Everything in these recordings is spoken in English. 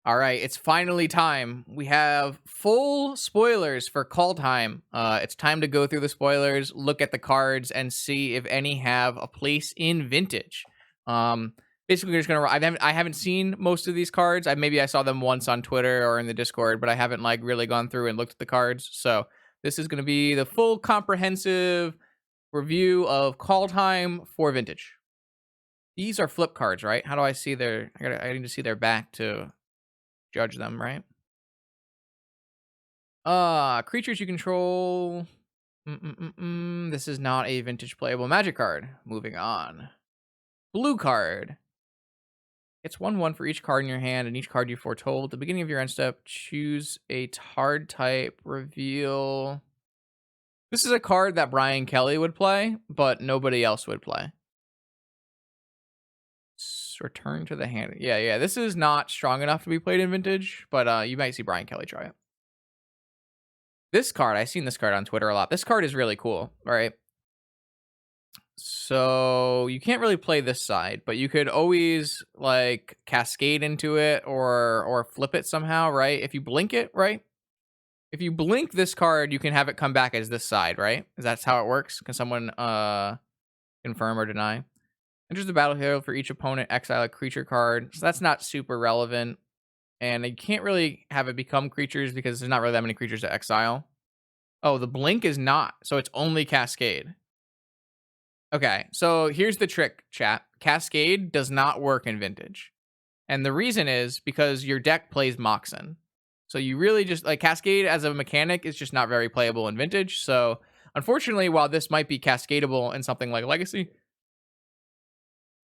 All right, it's finally time. We have full spoilers for Kaldheim. It's time to go through the spoilers, look at the cards, and see if any have a place in Vintage. Basically, we're just gonna. I haven't seen most of these cards. Maybe I saw them once on Twitter or in the Discord, but I haven't like really gone through and looked at the cards. So this is gonna be the full comprehensive review of Kaldheim for Vintage. These are flip cards, right? How do I see their? I need to see their back to judge them, right? Creatures you control. This is not a vintage playable magic card. Moving on. Blue card. It's 1/1 for each card in your hand, and each card you foretold. At the beginning of your end step, choose a card type, reveal. This is a card that Brian Kelly would play, but nobody else would play. Return to the hand. Yeah. This is not strong enough to be played in Vintage, but you might see Brian Kelly try it. This card, I've seen this card on Twitter a lot. This card is really cool, right? So you can't really play this side, but you could always like cascade into it or flip it somehow, right? If you blink it, right? If you blink this card, you can have it come back as this side, right? Is that's how it works? Can someone confirm or deny? Enters the battlefield for each opponent, exile a creature card. So that's not super relevant. And you can't really have it become creatures because there's not really that many creatures to exile. Oh, the blink is not. So it's only Cascade. Okay, so here's the trick, chat. Cascade does not work in Vintage. And the reason is because your deck plays Moxen. So you really just, like, Cascade as a mechanic is just not very playable in Vintage. So unfortunately, while this might be cascadable in something like Legacy,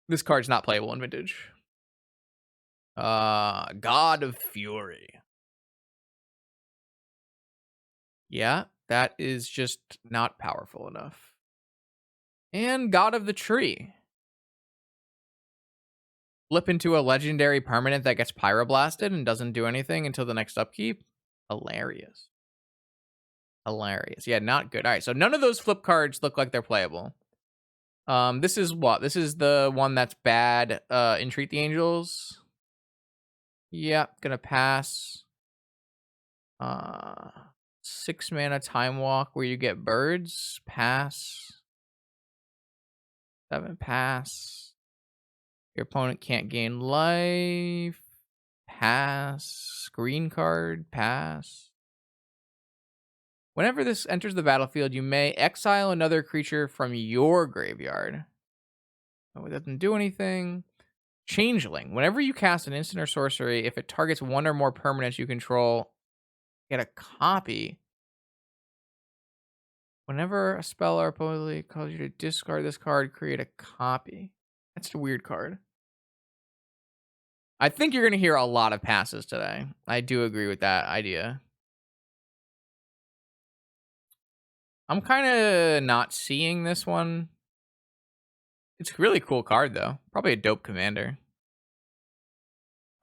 this card's not playable in Vintage. God of Fury. Yeah, that is just not powerful enough. And God of the Tree. Flip into a legendary permanent that gets pyroblasted and doesn't do anything until the next upkeep. Hilarious. Yeah, not good. All right, so none of those flip cards look like they're playable. This is what? This is the one that's bad. Entreat the Angels. Yeah, gonna pass. 6 mana Time Walk where you get birds. Pass. 7 pass. Your opponent can't gain life. Pass. Screen card. Pass. Whenever this enters the battlefield, you may exile another creature from your graveyard. Oh, it doesn't do anything. Changeling. Whenever you cast an instant or sorcery, if it targets one or more permanents you control, get a copy. Whenever a spell or opponent calls you to discard this card, create a copy. That's a weird card. I think you're going to hear a lot of passes today. I do agree with that idea. I'm kind of not seeing this one. It's a really cool card, though. Probably a dope commander.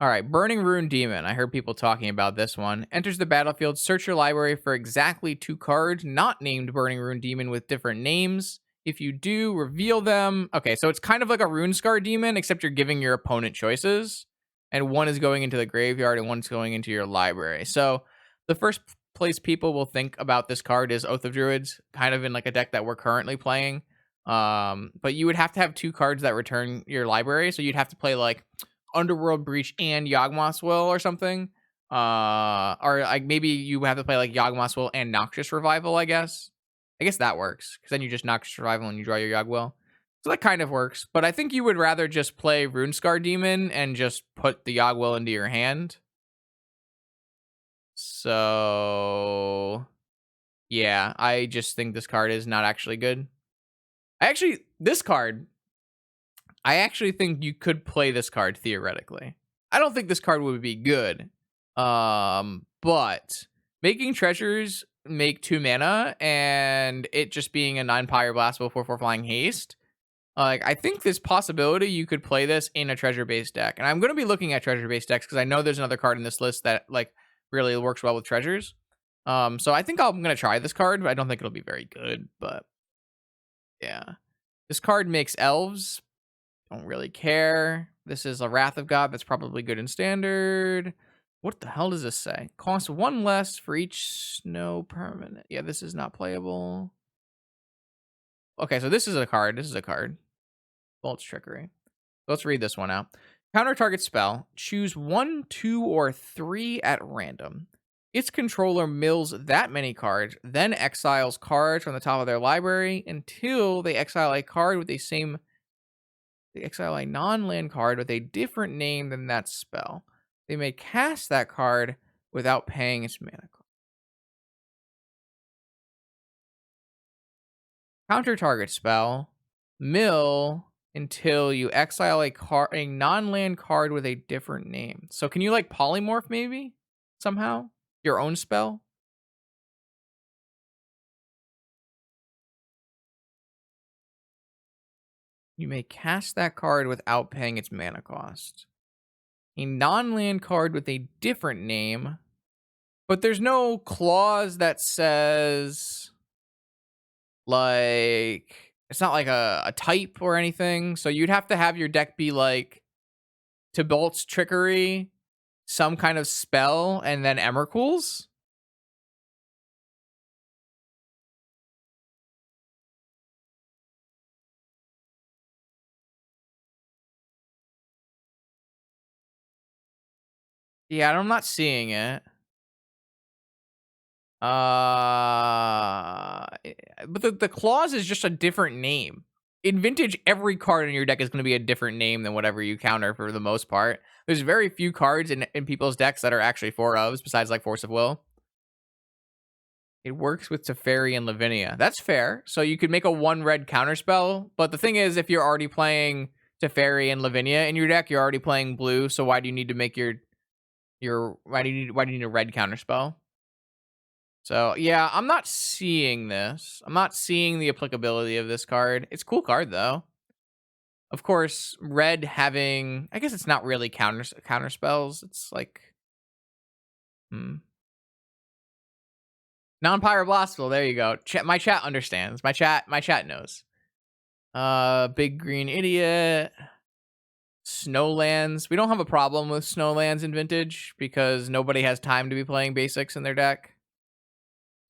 All right, Burning Rune Demon. I heard people talking about this one. Enters the battlefield, search your library for exactly 2 cards not named Burning Rune Demon with different names. If you do, reveal them. Okay, so it's kind of like a Runescar Demon, except you're giving your opponent choices. And one is going into the graveyard and one's going into your library. So the first place people will think about this card is Oath of Druids, kind of in like a deck that we're currently playing. But you would have to have 2 cards that return your library. So you'd have to play like Underworld Breach and Yawgmoth's Will or something. Or like maybe you have to play like Yawgmoth's Will and Noxious Revival, I guess. I guess that works, because then you just Noxious Revival and you draw your Yawgwill. So that kind of works. But I think you would rather just play Runescar Demon and just put the Yawgwill into your hand. So yeah, I just think this card is not actually good. This card, I actually think you could play this card theoretically. I don't think this card would be good. But making treasures make 2 mana and it just being a 9 pyroblastable 4/4 flying haste. Like, I think this possibility you could play this in a treasure-based deck. And I'm going to be looking at treasure-based decks because I know there's another card in this list that like really works well with treasures. So I think I'm going to try this card, but I don't think it'll be very good. But yeah, this card makes elves. Don't really care. This is a Wrath of God that's probably good in standard. What the hell does this say? Costs 1 less for each snow permanent. Yeah, this is not playable. Okay, so this is a card. This is a card. Bolt's Trickery. Let's read this one out. Counter target spell. Choose 1, 2, or 3 at random. Its controller mills that many cards, then exiles cards from the top of their library until they exile a card with the same. They exile a non-land card with a different name than that spell. They may cast that card without paying its mana cost. Counter target spell. Mill until you exile a non-land card with a different name. So can you like polymorph maybe somehow your own spell? You may cast that card without paying its mana cost. A non-land card with a different name, but there's no clause that says like it's not like a type or anything. So you'd have to have your deck be like to Bolt's Trickery, some kind of spell, and then Emrakul's. Yeah, I'm not seeing it. But the clause is just a different name. In Vintage, every card in your deck is going to be a different name than whatever you counter for the most part. There's very few cards in people's decks that are actually 4-ofs, besides like Force of Will. It works with Teferi and Lavinia. That's fair. So you could make a 1-red counterspell, but the thing is, if you're already playing Teferi and Lavinia in your deck, you're already playing blue, so why do you need to make your why do you need a red counterspell? So yeah, I'm not seeing this. I'm not seeing the applicability of this card. It's a cool card though. Of course, red having I guess it's not really counter spells. It's like non-pyroblastful. There you go. My chat understands. My chat knows. Big green idiot. Snowlands. We don't have a problem with Snowlands in Vintage because nobody has time to be playing basics in their deck.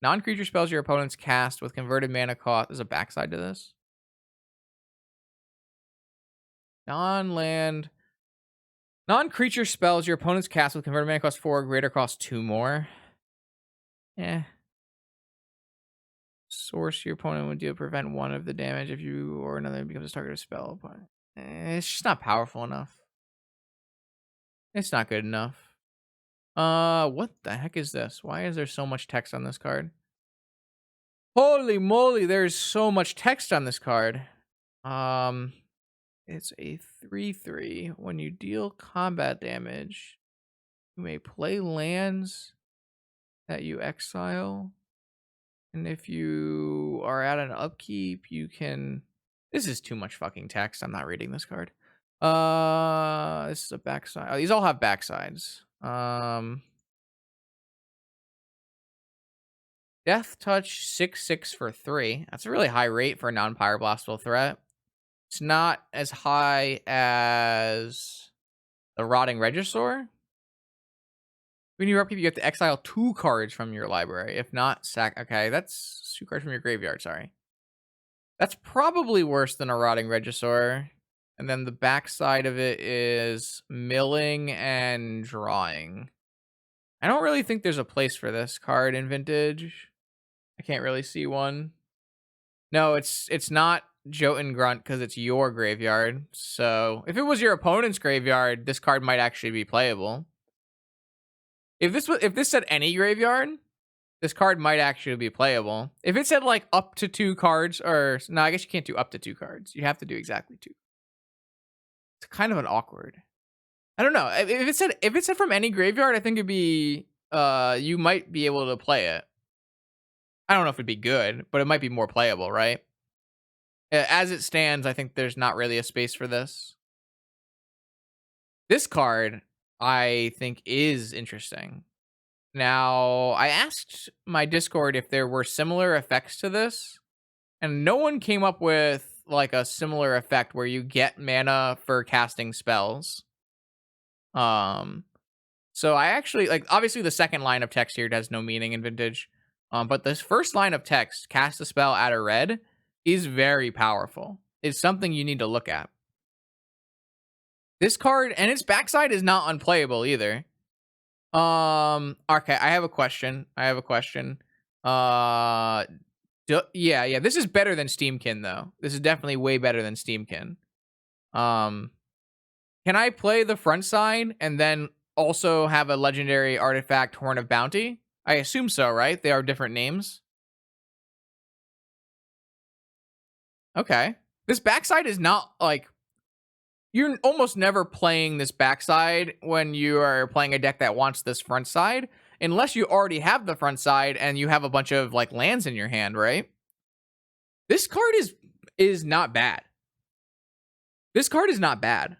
Non-creature spells your opponents cast with converted mana cost. There's a backside to this. Non-land. Non-creature spells your opponents cast with converted mana cost 4 or greater cost 2 more. Source your opponent would deal prevent 1 of the damage if you or another becomes a target of spell. But it's just not powerful enough. It's not good enough. What the heck is this? Why is there so much text on this card? Holy moly, there's so much text on this card. It's a 3/3. When you deal combat damage, you may play lands that you exile. And if you are at an upkeep, you can... This is too much fucking text. I'm not reading this card. This is a backside. Oh, these all have backsides. Death Touch 6/6 for 3. That's a really high rate for a non-pyroblastful threat. It's not as high as the Rotting Regisaur. When you upkeep, you have to exile 2 cards from your library. If not, sack. Okay, that's 2 cards from your graveyard. Sorry. That's probably worse than a Rotting Regisaur. And then the backside of it is milling and drawing. I don't really think there's a place for this card in Vintage. I can't really see one. No, it's not Jotun Grunt because it's your graveyard. So if it was your opponent's graveyard, this card might actually be playable. If this said any graveyard, this card might actually be playable. If it said like up to 2 cards, or no, I guess you can't do up to 2 cards. You have to do exactly 2. It's kind of an awkward. I don't know. If it said from any graveyard, I think it'd be you might be able to play it. I don't know if it'd be good, but it might be more playable, right? As it stands, I think there's not really a space for this. This card, I think, is interesting. Now, I asked my Discord if there were similar effects to this, and no one came up with like a similar effect where you get mana for casting spells. So I actually like, obviously the second line of text here has no meaning in Vintage. But this first line of text, cast a spell, add a red, is very powerful. It's something you need to look at. This card and its backside is not unplayable either. Okay, I have a question. Yeah, this is better than Steamkin though. This is definitely way better than Steamkin. Um, can I play the front side and then also have a legendary artifact, Horn of Bounty? I assume so, right? They are different names. Okay. This backside is not like, you're almost never playing this backside when you are playing a deck that wants this front side, unless you already have the front side and you have a bunch of like lands in your hand, right? This card is not bad. This card is not bad.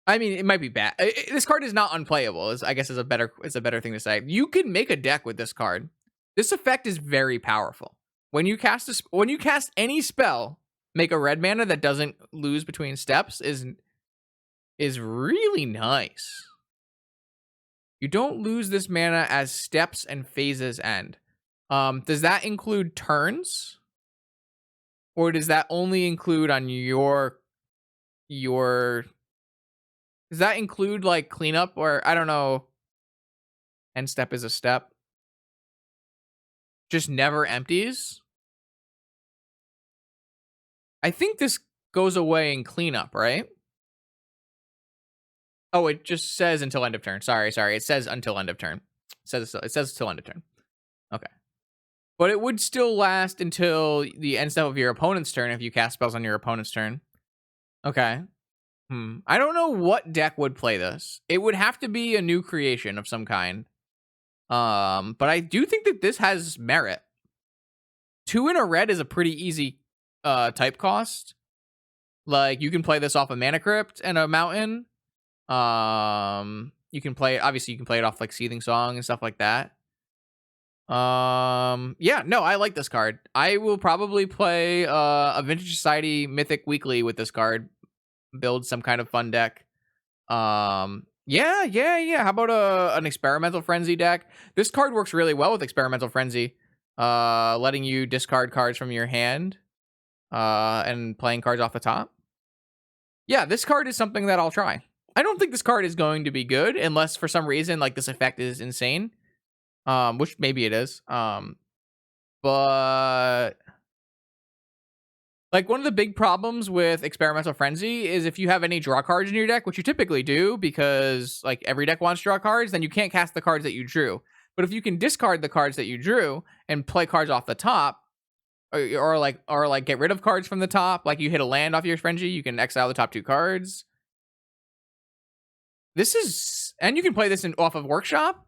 I mean, it might be bad. This card is not unplayable. I guess is a better thing to say. You can make a deck with this card. This effect is very powerful. When you cast any spell, make a red mana that doesn't lose between steps is really nice. You don't lose this mana as steps and phases end. Does that include turns? Or does that only include on your does that include like cleanup, or I don't know? End step is a step. Just never empties. I think this goes away in cleanup, right? Oh, it just says until end of turn. Sorry. It says until end of turn. It says until end of turn. Okay. But it would still last until the end step of your opponent's turn if you cast spells on your opponent's turn. Okay. I don't know what deck would play this. It would have to be a new creation of some kind. But I do think that this has merit. 2 in a red is a pretty easy type cost. Like, you can play this off a Mana Crypt and a Mountain. You can play it off like Seething Song and stuff like that. Yeah, no, I like this card. I will probably play a Vintage Society Mythic Weekly with this card. Build some kind of fun deck. Yeah. How about an Experimental Frenzy deck? This card works really well with Experimental Frenzy. Letting you discard cards from your hand. And playing cards off the top. Yeah, this card is something that I'll try. I don't think this card is going to be good unless for some reason like this effect is insane. Which maybe it is. But like, one of the big problems with Experimental Frenzy is if you have any draw cards in your deck, which you typically do because like every deck wants draw cards, then you can't cast the cards that you drew. But if you can discard the cards that you drew and play cards off the top, or like get rid of cards from the top, like you hit a land off your Frenzy, you can exile the top 2 cards. And you can play this off of Workshop.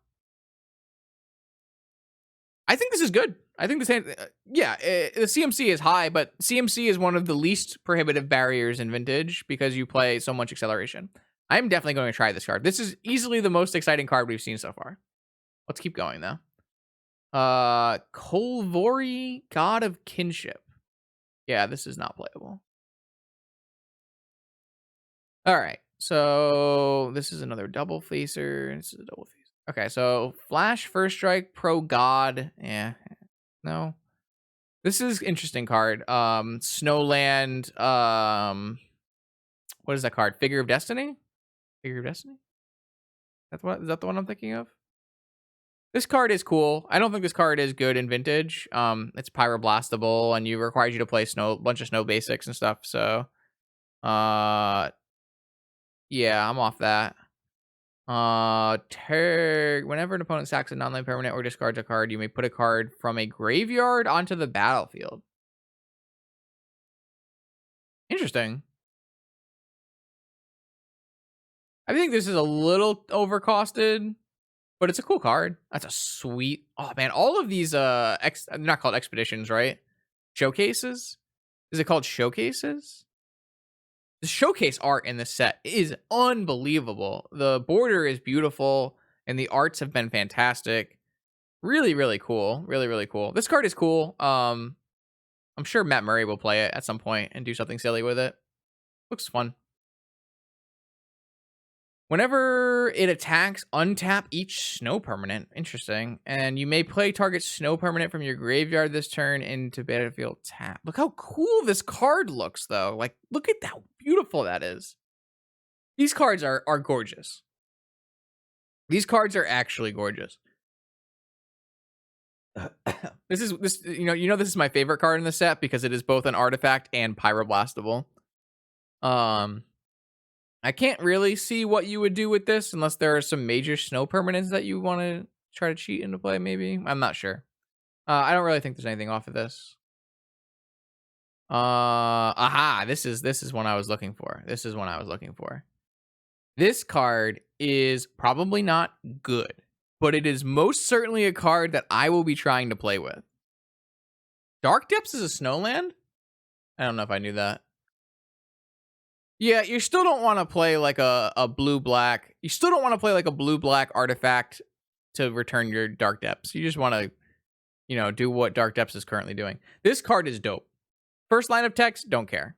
I think this is good. I think the CMC is high, but CMC is one of the least prohibitive barriers in Vintage because you play so much acceleration. I'm definitely going to try this card. This is easily the most exciting card we've seen so far. Let's keep going though. Kolvori, God of Kinship. Yeah, this is not playable. All right, so this is another double facer. This is a double facer. Okay, so Flash First Strike Pro God. Yeah, no. This is interesting card. Snowland. What is that card? Figure of Destiny. Figure of Destiny. Is that the one I'm thinking of? This card is cool. I don't think this card is good in Vintage. It's pyroblastable, and requires you to play bunch of snow basics and stuff. So, yeah, I'm off that. Whenever an opponent sacks a non-land permanent or discards a card, you may put a card from a graveyard onto the battlefield. Interesting. I think this is a little overcosted, but it's a cool card. That's a sweet. Oh man, all of these they're not called expeditions, right? Showcases? Is it called showcases? The showcase art in this set is unbelievable. The border is beautiful, and the arts have been fantastic. Really, really cool. Really, really cool. This card is cool. I'm sure Matt Murray will play it at some point and do something silly with it. Looks fun. Whenever it attacks, untap each snow permanent. Interesting. And you may play target snow permanent from your graveyard this turn into battlefield tap. Look how cool this card looks, though. Like, look at how beautiful that is. These cards are gorgeous. These cards are actually gorgeous. This this is my favorite card in the set because it is both an artifact and pyroblastable. I can't really see what you would do with this unless there are some major snow permanents that you want to try to cheat into play, maybe. I'm not sure. I don't really think there's anything off of this. Aha, this is one I was looking for. This card is probably not good, but it is most certainly a card that I will be trying to play with. Dark Depths is a snowland? I don't know if I knew that. Yeah, you still don't want to play like a blue-black. You still don't want to play like a blue-black artifact to return your Dark Depths. You just want to, do what Dark Depths is currently doing. This card is dope. First line of text, don't care.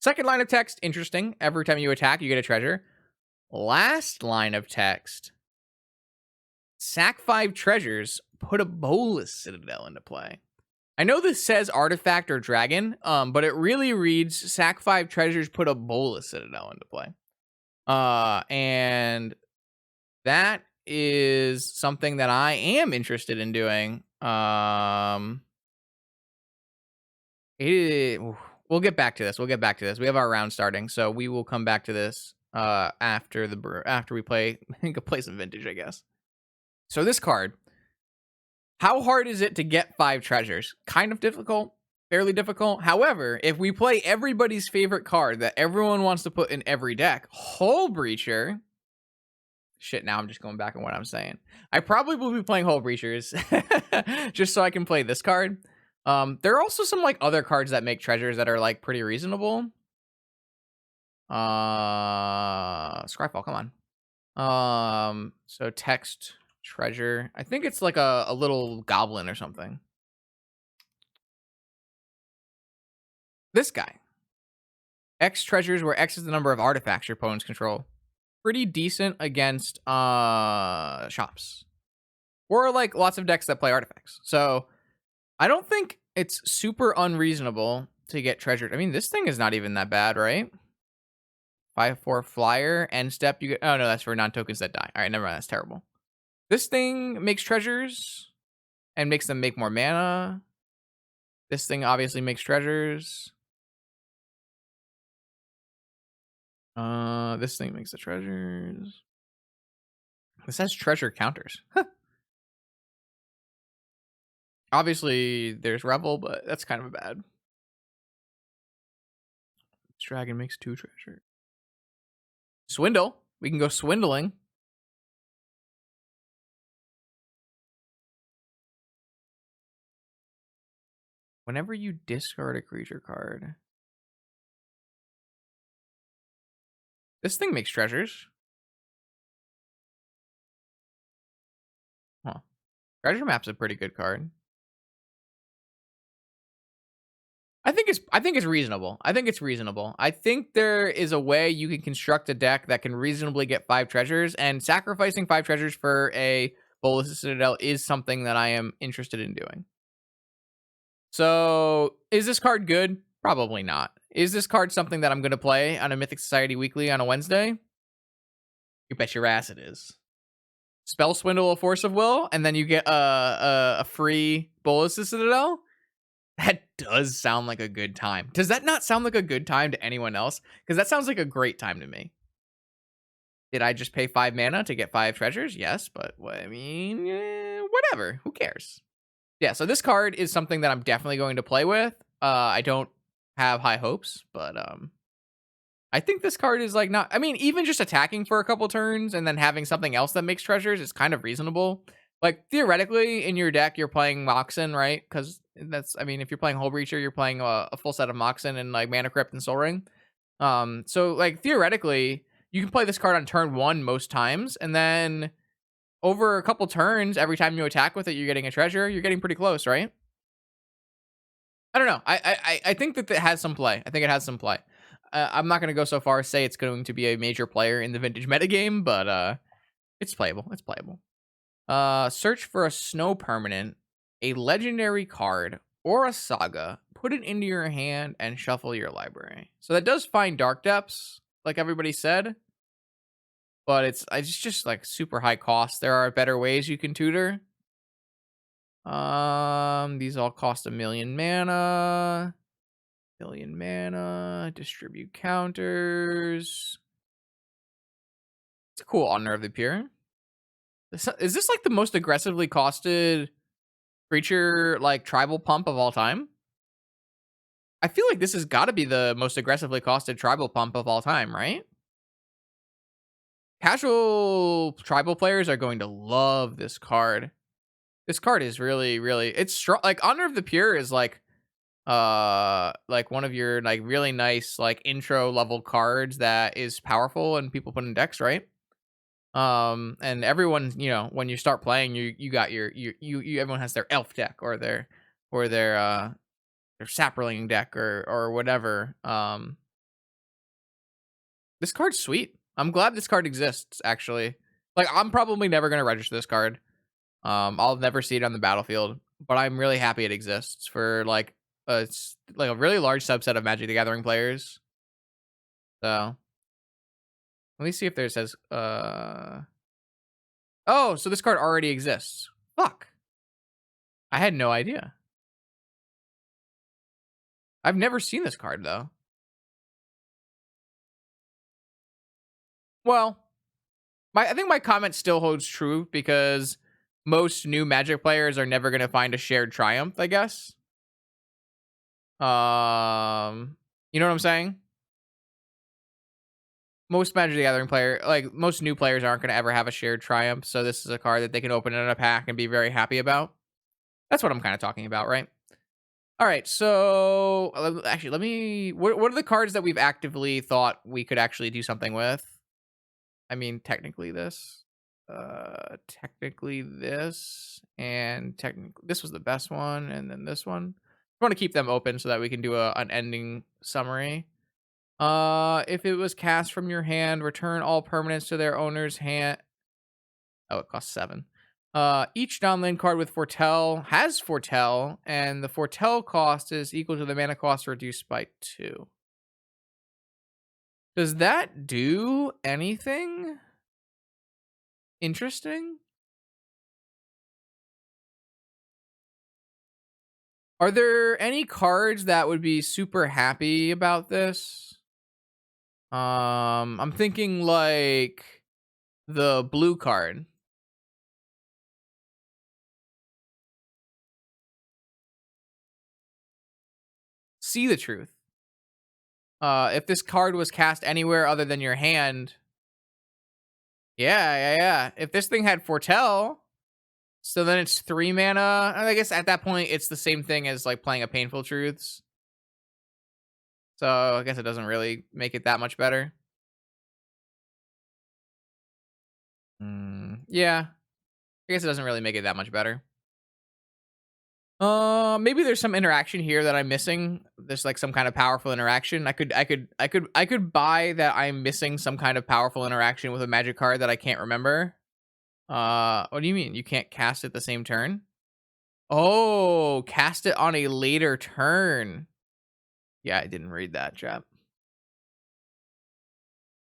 Second line of text, interesting. Every time you attack, you get a treasure. Last line of text, sack 5 treasures, put a Bolas Citadel into play. I know this says artifact or dragon, but it really reads sack 5 treasures, put a Bolas Citadel into play. And that is something that I am interested in doing. We'll get back to this. We have our round starting, so we will come back to this after we play some vintage, I guess. So this card, how hard is it to get 5 treasures? Kind of difficult, fairly difficult. However, if we play everybody's favorite card that everyone wants to put in every deck, Hull Breacher. Shit, now I'm just going back on what I'm saying. I probably will be playing Hull Breachers just so I can play this card. There are also some like other cards that make treasures that are like pretty reasonable. Scryfall, come on. So text treasure. I think it's like a little goblin or something. This guy. X treasures, where X is the number of artifacts your opponents control. Pretty decent against shops. Or like lots of decks that play artifacts. So I don't think it's super unreasonable to get treasured. I mean, this thing is not even that bad, right? 5/4 flyer, end step, you get. Oh no, that's for non-tokens that die. All right, never mind, that's terrible. This thing makes treasures and makes them make more mana. This thing obviously makes treasures. This thing makes the treasures. This has treasure counters. Obviously, there's Revel, but that's kind of bad. This dragon makes 2 treasure. Swindle. We can go swindling. Whenever you discard a creature card. This thing makes treasures. Huh. Treasure Map's a pretty good card. I think it's reasonable. I think there is a way you can construct a deck that can reasonably get 5 treasures, and sacrificing 5 treasures for a Bolas Citadel is something that I am interested in doing. So, is this card good? Probably not. Is this card something that I'm going to play on a Mythic Society Weekly on a Wednesday? You bet your ass it is. Spell Swindle, a Force of Will, and then you get a free Bolas Citadel? That does sound like a good time. Does that not sound like a good time to anyone else? Because that sounds like a great time to me. Did I just pay 5 mana to get 5 treasures? Yes, but I mean, whatever. Who cares? Yeah, so this card is something that I'm definitely going to play with. I don't have high hopes, but I think this card is like not. I mean, even just attacking for a couple turns and then having something else that makes treasures is kind of reasonable. Like, theoretically, in your deck, you're playing Moxen, right? Because that's, I mean, if you're playing Hull Breacher, you're playing a full set of Moxen and, like, Mana Crypt and Soul Ring. So, like, theoretically, you can play this card on turn 1 most times, and then over a couple turns, every time you attack with it, you're getting a treasure. You're getting pretty close, right? I don't know. I think that it has some play. I'm not gonna go so far as say it's going to be a major player in the vintage metagame, but it's playable. It's playable. Search for a snow permanent, a legendary card, or a saga. Put it into your hand and shuffle your library. So that does find dark depths, like everybody said, but it's just like super high cost. There are better ways you can tutor. These all cost 1,000,000 mana. 1,000,000 mana. Distribute counters. It's a cool Honor of the Pure. Is this like the most aggressively costed creature like tribal pump of all time? I feel like this has got to be the most aggressively costed tribal pump of all time, right? Casual tribal players are going to love this card. This card is really, really, it's strong. Like Honor of the Pure is like one of your like really nice like intro level cards that is powerful and people put in decks, right? And everyone, when you start playing, you got you everyone has their elf deck or their sapperling deck or whatever. This card's sweet. I'm glad this card exists, actually. Like, I'm probably never gonna register this card. I'll never see it on the battlefield, but I'm really happy it exists for it's like a really large subset of Magic the Gathering players. So let me see if there says oh, so this card already exists. Fuck. I had no idea. I've never seen this card though. Well, I think my comment still holds true because most new Magic players are never gonna find a shared triumph, I guess. You know what I'm saying? Most Magic the Gathering player, like most new players, aren't gonna ever have a shared triumph. So this is a card that they can open in a pack and be very happy about. That's what I'm kind of talking about, right? All right, so actually, let me. What are the cards that we've actively thought we could actually do something with? I mean, technically this, and technically this was the best one, and then this one. I want to keep them open so that we can do an ending summary. If it was cast from your hand, return all permanents to their owner's hand. Oh, it costs 7. Each non-land card with Foretell has Foretell, and the Foretell cost is equal to the mana cost reduced by 2. Does that do anything interesting? Are there any cards that would be super happy about this? I'm thinking like the blue card. See the Truth. If this card was cast anywhere other than your hand, yeah. If this thing had Foretell, so then it's 3 mana. I guess at that point it's the same thing as like playing a Painful Truths. So I guess it doesn't really make it that much better. Yeah, I guess it doesn't really make it that much better. Maybe there's some interaction here that I'm missing. There's like some kind of powerful interaction. I could buy that I'm missing some kind of powerful interaction with a Magic card that I can't remember. What do you mean? You can't cast it the same turn? Oh, cast it on a later turn. Yeah, I didn't read that, chap.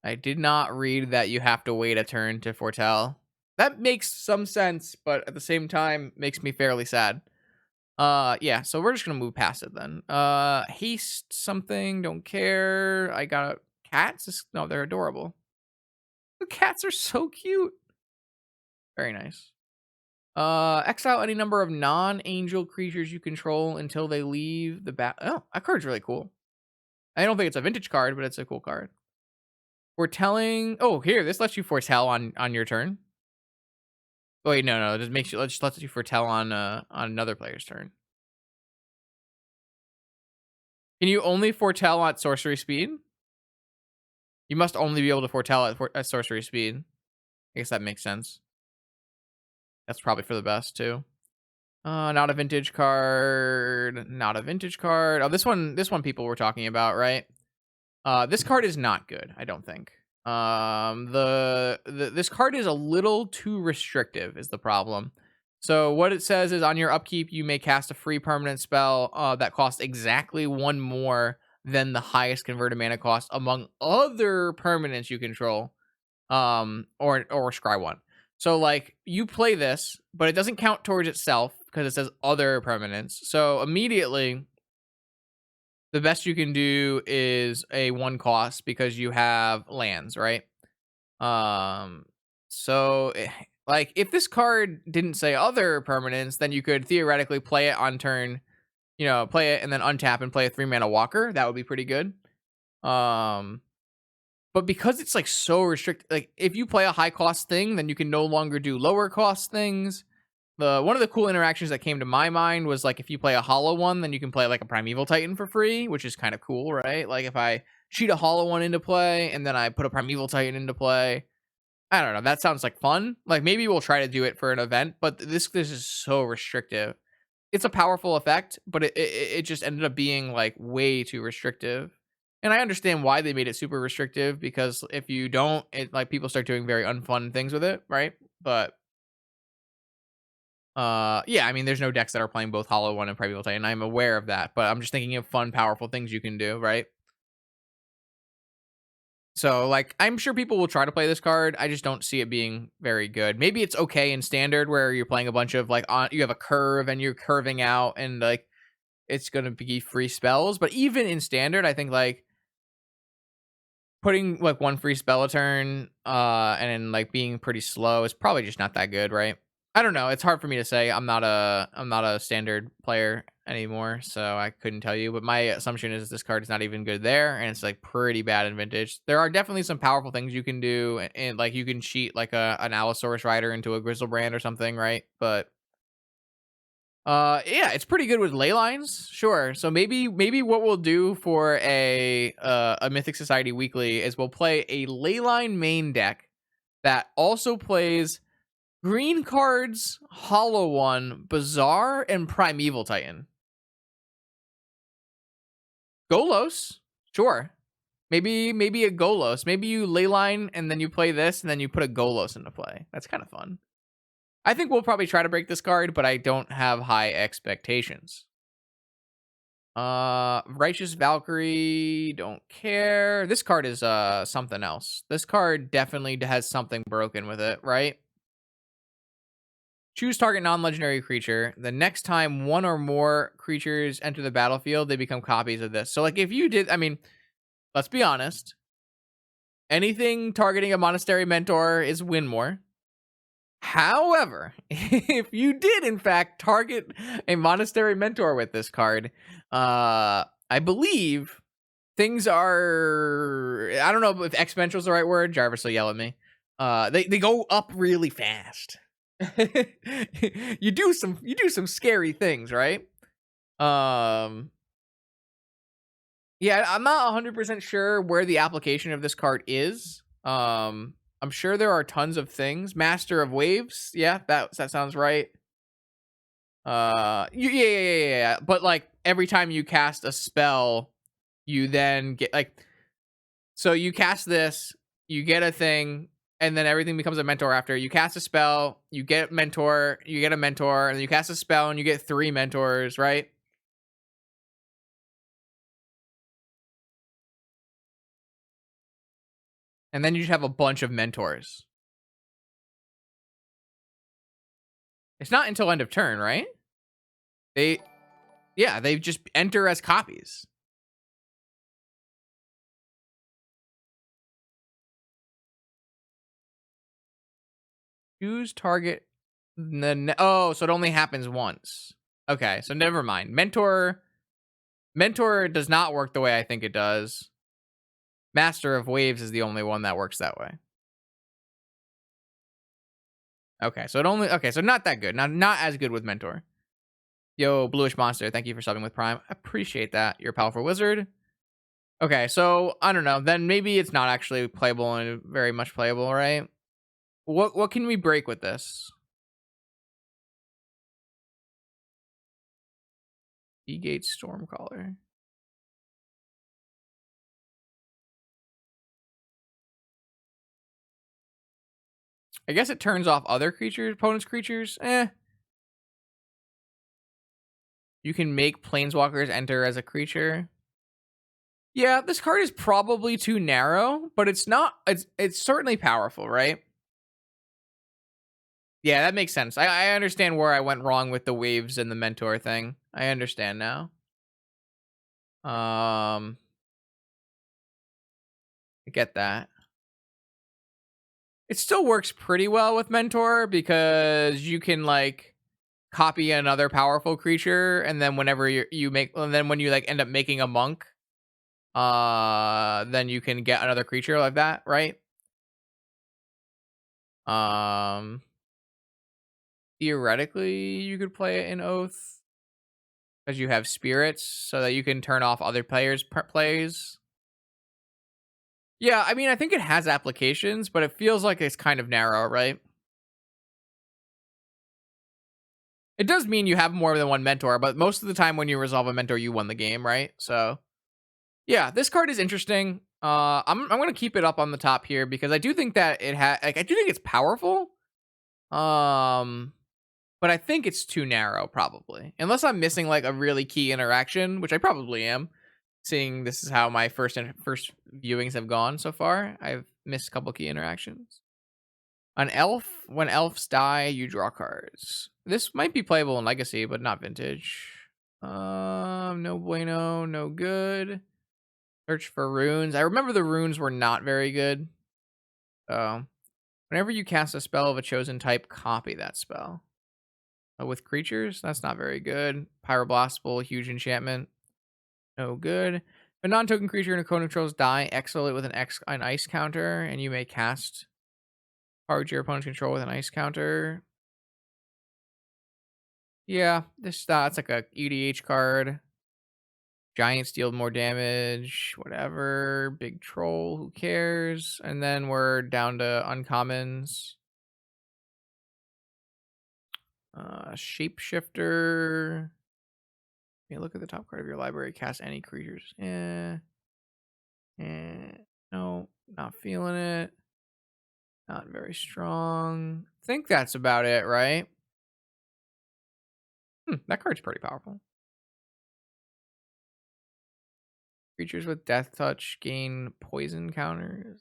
I did not read that you have to wait a turn to foretell. That makes some sense, but at the same time makes me fairly sad. Yeah, so we're just gonna move past it then. Haste something, don't care. I got cats. No, they're adorable. The cats are so cute. Very nice. Exile any number of non-angel creatures you control until they leave the bat. Oh, that card's really cool. I don't think it's a vintage card, but it's a cool card. Foretelling. Oh, here, this lets you foretell on your turn. Oh, wait, no, it just makes you. Let's just lets you foretell on another player's turn. Can you only foretell at sorcery speed? You must only be able to foretell at sorcery speed. I guess that makes sense. That's probably for the best too. Not a vintage card. Not a vintage card. Oh, this one people were talking about, right? This card is not good, I don't think. This card is a little too restrictive is the problem. So what it says is on your upkeep, you may cast a free permanent spell that costs exactly one more than the highest converted mana cost among other permanents you control. Or scry one. So like you play this, but it doesn't count towards itself because it says other permanents. So immediately the best you can do is a one cost because you have lands, right? Um, like if this card didn't say other permanents, then you could theoretically play it on turn, play it and then untap and play a 3-mana walker. That would be pretty good. Um, but because it's like so restricted, like if you play a high cost thing, then you can no longer do lower cost things. One of the cool interactions that came to my mind was like if you play a hollow one, then you can play like a Primeval Titan for free, which is kind of cool, right? Like if I cheat a hollow one into play and then I put a Primeval Titan into play, I don't know. That sounds like fun. Like maybe we'll try to do it for an event, but this is so restrictive. It's a powerful effect, but it just ended up being like way too restrictive. And I understand why they made it super restrictive because if you don't, it like people start doing very unfun things with it, right? But yeah, I mean, there's no decks that are playing both Hollow One and Primeval Titan. I'm aware of that, but I'm just thinking of fun, powerful things you can do, right? So, like, I'm sure people will try to play this card. I just don't see it being very good. Maybe it's okay in standard where you're playing a bunch of like you have a curve and you're curving out and like it's gonna be free spells. But even in standard, I think like putting like one free spell a turn, and then like being pretty slow is probably just not that good, right? I don't know. It's hard for me to say. I'm not a standard player anymore, so I couldn't tell you. But my assumption is this card is not even good there, and it's like pretty bad in vintage. There are definitely some powerful things you can do, and like you can cheat like an Allosaurus Rider into a Grizzlebrand or something, right? But yeah, it's pretty good with ley lines, sure. So maybe what we'll do for a Mythic Society weekly is we'll play a ley line main deck that also plays green cards, Hollow One, Bazaar, and Primeval Titan. Golos, sure. Maybe a Golos. Maybe you leyline and then you play this and then you put a Golos into play. That's kind of fun. I think we'll probably try to break this card, but I don't have high expectations. Righteous Valkyrie, don't care. This card is something else. This card definitely has something broken with it, right? Choose target non-legendary creature. The next time one or more creatures enter the battlefield, they become copies of this. So like if you did, I mean, let's be honest. Anything targeting a monastery mentor is win more. However, if you did in fact target a monastery mentor with this card, I believe things are, I don't know if exponential is the right word. Jarvis will yell at me. They go up really fast. you do some scary things, right? Yeah, I'm not 100% sure where the application of this card is. I'm sure there are tons of things. Master of Waves, yeah, that sounds right. Yeah. But like every time you cast a spell, you then get like, so you cast this, you get a thing, and then everything becomes a mentor after. You cast a spell, you get mentor, you get a mentor, and then you cast a spell and you get 3 mentors, right? And then you just have a bunch of mentors. It's not until end of turn, right? They Yeah, they just enter as copies. Choose target. Oh, so it only happens once. Okay, so never mind. Mentor does not work the way I think it does. Master of Waves is the only one that works that way. Okay, so not that good. Not as good with Mentor. Yo, Bluish Monster, thank you for subbing with Prime. I appreciate that. You're a powerful wizard. Okay, so I don't know. Then maybe it's not actually playable and very much playable, right? What can we break with this? E-Gate Stormcaller. I guess it turns off other creatures, opponent's creatures. You can make Planeswalkers enter as a creature. Yeah, this card is probably too narrow, but it's not. It's certainly powerful, right? Yeah, that makes sense. I understand where I went wrong with the waves and the mentor thing. I understand now. I get that. It still works pretty well with mentor because you can like copy another powerful creature, and then whenever you make, and then when you like end up making a monk, then you can get another creature like that, right? Um, Theoretically, you could play it in Oath because you have spirits, so that you can turn off other players' plays. Yeah, I mean, I think it has applications, but it feels like it's kind of narrow, right? It does mean you have more than one mentor, but most of the time when you resolve a mentor, you won the game, right? So, yeah, this card is interesting. I'm gonna keep it up on the top here because I do think that it I do think it's powerful. But I think it's too narrow, probably. Unless I'm missing like a really key interaction, which I probably am, seeing this is how my first viewings have gone so far. I've missed a couple key interactions. An elf, when elves die, you draw cards. This might be playable in Legacy, but not Vintage. No bueno, no good. Search for runes. I remember the runes were not very good. So, whenever you cast a spell of a chosen type, copy that spell. With creatures, that's not very good. Pyroblastable, huge enchantment. No good. A non-token creature in a cone controls die, exile it with an ice counter, and you may cast cards your opponent's control with an ice counter. Yeah, that's like a EDH card. Giants deal more damage, whatever. Big troll, who cares? And then we're down to uncommons. Shapeshifter. Okay, look at the top card of your library. Cast any creatures. No, not feeling it. Not very strong. Think that's about it, right? That card's pretty powerful. Creatures with death touch gain poison counters.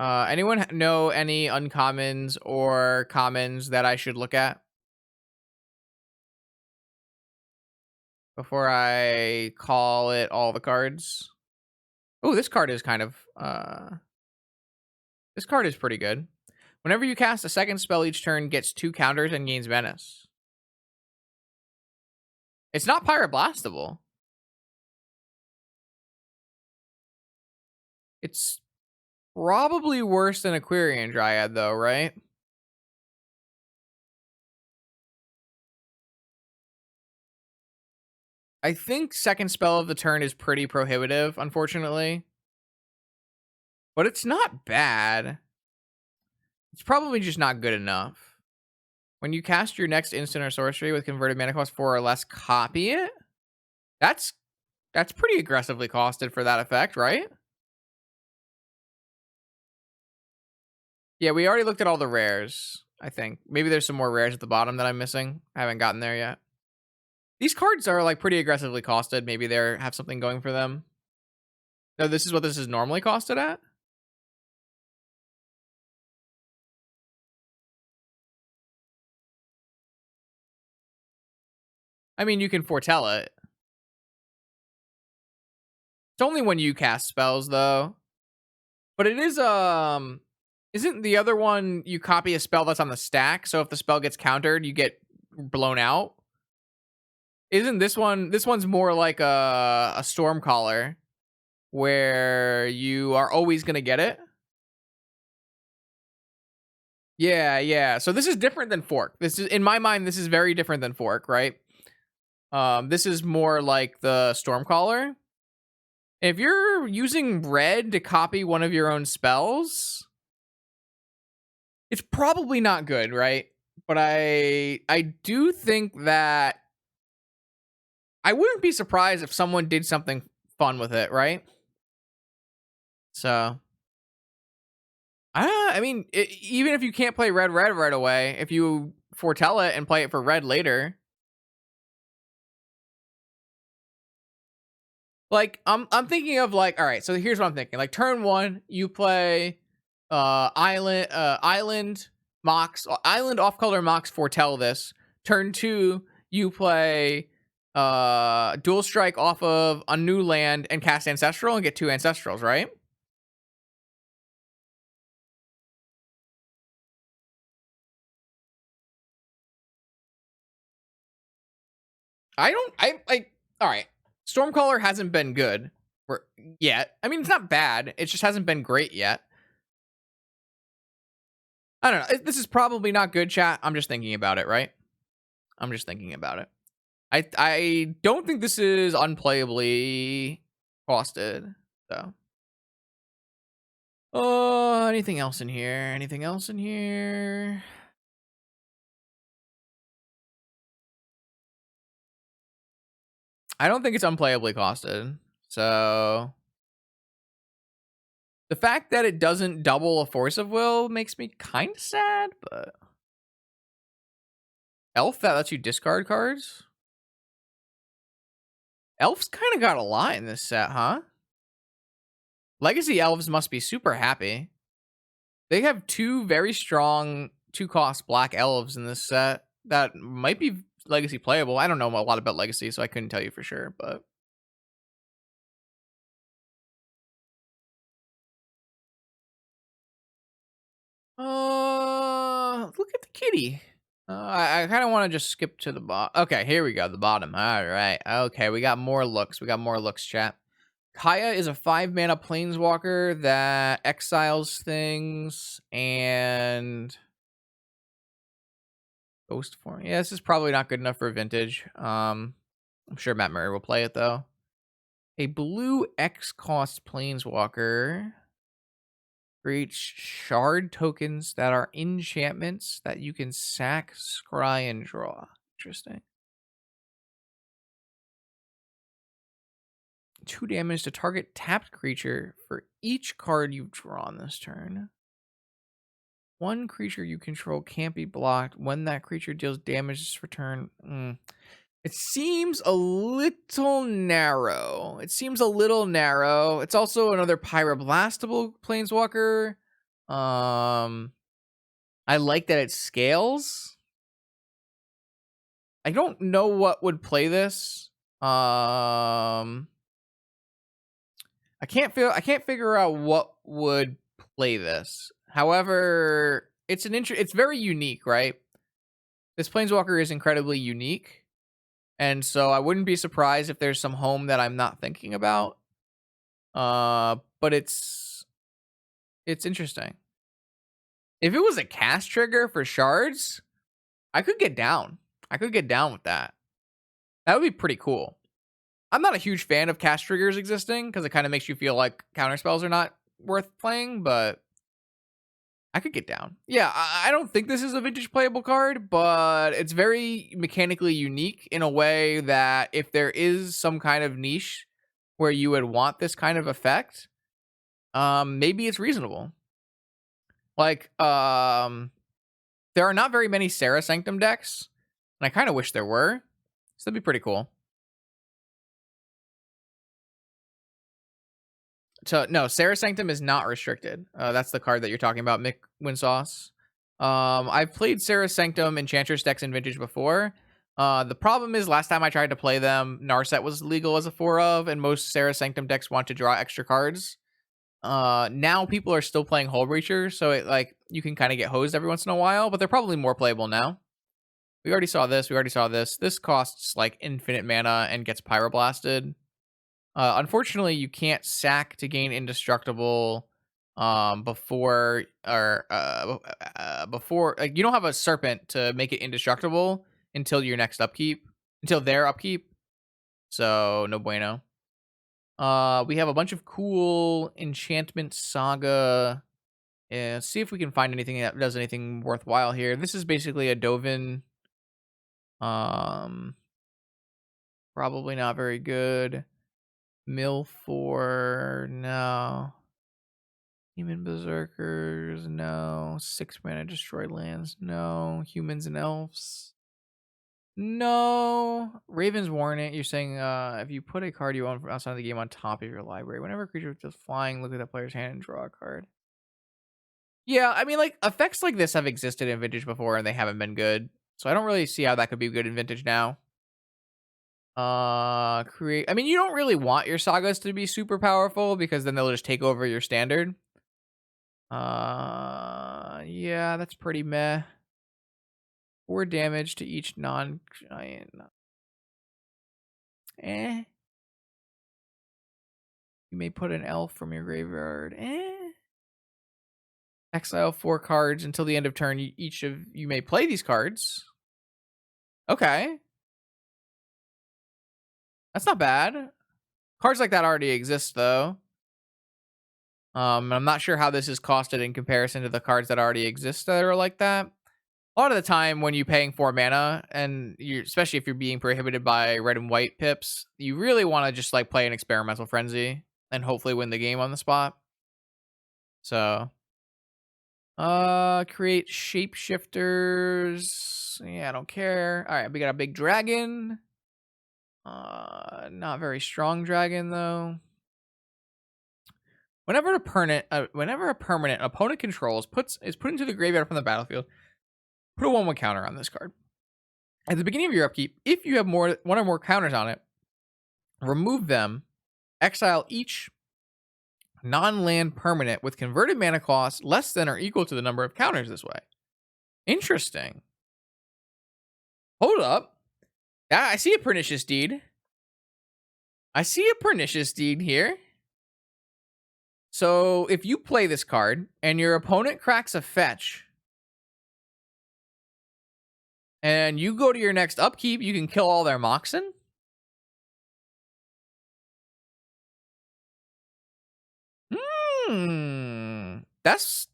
Anyone know any uncommons or commons that I should look at before I call it all the cards? Oh, this card is kind of this card is pretty good. Whenever you cast a second spell each turn, gets 2 counters and gains menace. It's not pyroblastable. It's probably worse than Aquarian Dryad, though, right? I think second spell of the turn is pretty prohibitive, unfortunately. But it's not bad. It's probably just not good enough. When you cast your next instant or sorcery with converted mana cost 4 or less, copy it? That's pretty aggressively costed for that effect, right? Yeah, we already looked at all the rares, I think. Maybe there's some more rares at the bottom that I'm missing. I haven't gotten there yet. These cards are like pretty aggressively costed. Maybe they have something going for them. No, this is what this is normally costed at? I mean, you can foretell it. It's only when you cast spells, though. But it is, isn't the other one you copy a spell that's on the stack, so if the spell gets countered, you get blown out? Isn't this one's more like a Stormcaller, where you are always gonna get it? Yeah, yeah. So this is different than Fork. This is, in my mind, this is very different than Fork, right? This is more like the Stormcaller. If you're using red to copy one of your own spells, it's probably not good, right? But I do think that I wouldn't be surprised if someone did something fun with it, right? So, I mean, even if you can't play red right away, if you foretell it and play it for red later, like I'm thinking of like, all right, so here's what I'm thinking. Like turn 1, you play island island off color mox foretell this. Turn 2, you play dual strike off of a new land and cast ancestral and get 2 ancestrals, right? I don't I like all right. Stormcaller hasn't been good for yet. I mean, it's not bad. It just hasn't been great yet. I don't know. This is probably not good, chat. I'm just thinking about it, right? I'm just thinking about it. I don't think this is unplayably costed, though. Oh, anything else in here? Anything else in here? I don't think it's unplayably costed. So the fact that it doesn't double a force of will makes me kind of sad, but elf that lets you discard cards? Elf's kind of got a lot in this set, huh? Legacy elves must be super happy. They have 2 very strong 2-cost black elves in this set that might be legacy playable. I don't know a lot about legacy, so I couldn't tell you for sure, but look at the kitty. I kind of want to just skip to the bottom. Okay, here we go, the bottom. All right. Okay, we got more looks. We got more looks, chat. Kaya is a 5-mana planeswalker that exiles things and ghost form. Yeah, this is probably not good enough for vintage. I'm sure Matt Murray will play it though. A blue X cost planeswalker creates shard tokens that are enchantments that you can sack, scry, and draw. Interesting. 2 damage to target tapped creature for each card you've drawn this turn. 1 creature you control can't be blocked. When that creature deals damage this return. It seems a little narrow. It's also another pyroblastable planeswalker. I like that it scales. I don't know what would play this. I can't figure out what would play this. However, it's very unique, right? This planeswalker is incredibly unique. And so I wouldn't be surprised if there's some home that I'm not thinking about. But it's interesting. If it was a cast trigger for shards, I could get down. With that. That would be pretty cool. I'm not a huge fan of cast triggers existing because it kind of makes you feel like counterspells are not worth playing, but I could get down. Yeah, I don't think this is a vintage playable card, but it's very mechanically unique in a way that if there is some kind of niche where you would want this kind of effect, maybe it's reasonable. Like, there are not very many Serra Sanctum decks, and I kind of wish there were. So that'd be pretty cool. No, Serra Sanctum is not restricted. That's the card that you're talking about, Mick Winsauce. I've played Serra Sanctum Enchantress decks in Vintage before. The problem is last time I tried to play them, Narset was legal as a 4 of, and most Serra Sanctum decks want to draw extra cards. Now people are still playing Hull Breacher, so you can kind of get hosed every once in a while, but they're probably more playable now. We already saw this. This costs like infinite mana and gets pyroblasted. Unfortunately, you can't sack to gain indestructible before like you don't have a serpent to make it indestructible until your next upkeep, until their upkeep. So no bueno. We have a bunch of cool enchantment saga. Yeah, see if we can find anything that does anything worthwhile here. This is basically a Dovin. Probably not very good. Mill 4, no. Demon Berserkers, no. 6 mana destroy lands, no. Humans and elves, no. Raven's Warrant, you're saying if you put a card you own from outside of the game on top of your library, whenever a creature is flying, look at that player's hand and draw a card. Yeah, I mean, like, effects like this have existed in Vintage before, and they haven't been good. So I don't really see how that could be good in Vintage now. Create. I mean, you don't really want your sagas to be super powerful because then they'll just take over your standard. Yeah, that's pretty meh. 4 damage to each non-giant. Eh. You may put an elf from your graveyard. Eh. Exile 4 cards until the end of turn. Each of you may play these cards. Okay. That's not bad. Cards like that already exist, though. I'm not sure how this is costed in comparison to the cards that already exist that are like that. A lot of the time when you're paying 4 mana, and you, especially if you're being prohibited by red and white pips, you really want to just like play an experimental frenzy and hopefully win the game on the spot. So, create shapeshifters. Yeah, I don't care. All right, we got a big dragon. Not very strong dragon though. Whenever a permanent opponent controls is put into the graveyard from the battlefield, put a 1/1 counter on this card. At the beginning of your upkeep, if you have one or more counters on it, remove them. Exile each non-land permanent with converted mana cost less than or equal to the number of counters this way. Interesting. Hold up. I see a Pernicious Deed. I see a Pernicious Deed here. So if you play this card and your opponent cracks a fetch, and you go to your next upkeep, you can kill all their Moxen?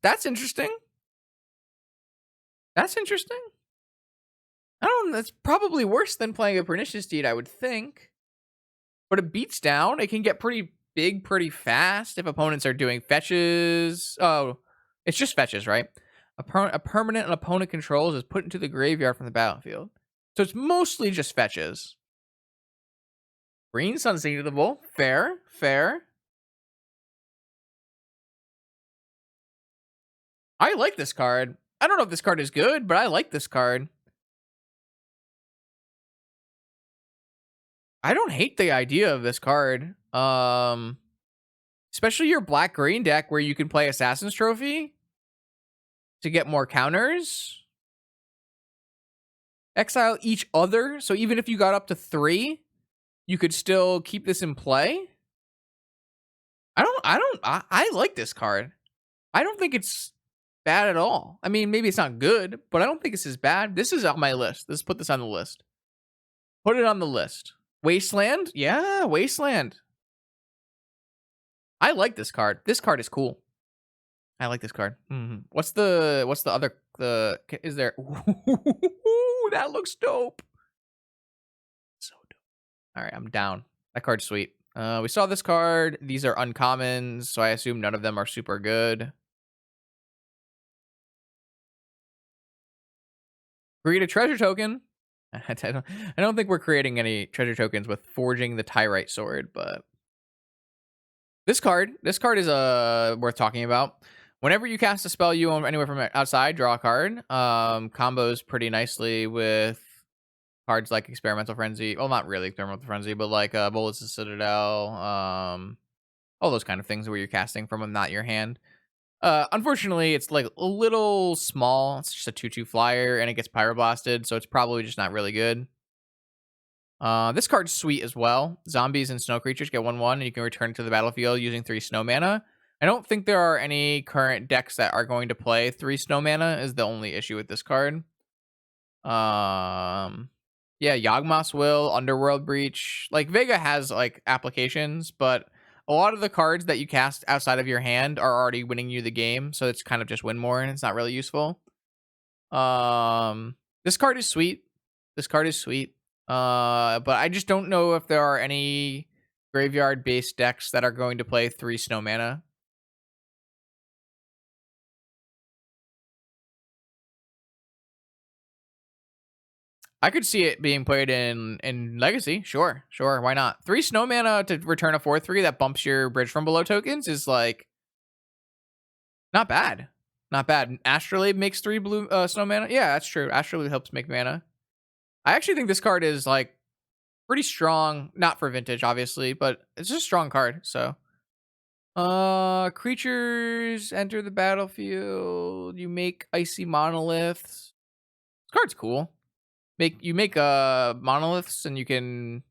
That's interesting. That's interesting. I don't know. That's probably worse than playing a Pernicious Deed, I would think. But it beats down. It can get pretty big pretty fast if opponents are doing fetches. Oh, it's just fetches, right? A permanent an opponent controls is put into the graveyard from the battlefield. So it's mostly just fetches. Green Sunseeable. Fair. Fair. I like this card. I don't know if this card is good, but I like this card. I don't hate the idea of this card. Especially your black-green deck where you can play Assassin's Trophy to get more counters. Exile each other. So even if you got up to 3, you could still keep this in play. I like this card. I don't think it's bad at all. I mean, maybe it's not good, but I don't think this is bad. This is on my list. Let's put this on the list. Put it on the list. Wasteland? Yeah, Wasteland. I like this card. This card is cool. I like this card. What's the other is there? Ooh, that looks dope. So dope. All right, I'm down. That card's sweet. We saw this card. These are uncommons, so I assume none of them are super good. Create a treasure token. I don't think we're creating any treasure tokens with forging the Tyrite sword, but this card is worth talking about. Whenever you cast a spell you own anywhere from outside, draw a card. Combos pretty nicely with cards like Experimental Frenzy. Well, not really Experimental Frenzy, but like Bullets of Citadel. All those kind of things where you're casting from not your hand. Unfortunately, it's like a little small. It's just a 2/2 flyer, and it gets pyroblasted, so it's probably just not really good. This card's sweet as well. Zombies and snow creatures get 1/1, and you can return to the battlefield using 3 snow mana. I don't think there are any current decks that are going to play 3 snow mana. Is the only issue with this card. Yeah, Yawgmoth's Will, Underworld Breach. Like Vega has like applications, but a lot of the cards that you cast outside of your hand are already winning you the game, so it's kind of just win more, and it's not really useful. This card is sweet. This card is sweet. But I just don't know if there are any graveyard-based decks that are going to play 3 snow mana. I could see it being played in Legacy. Sure, why not? 3 snow mana to return a 4/3 that bumps your bridge from below tokens is like not bad. Not bad. Astrolabe makes 3 blue snow mana. Yeah, that's true. Astrolabe helps make mana. I actually think this card is like pretty strong. Not for vintage, obviously, but it's just a strong card. So, creatures enter the battlefield. You make icy monoliths. This card's cool. You make monoliths and you can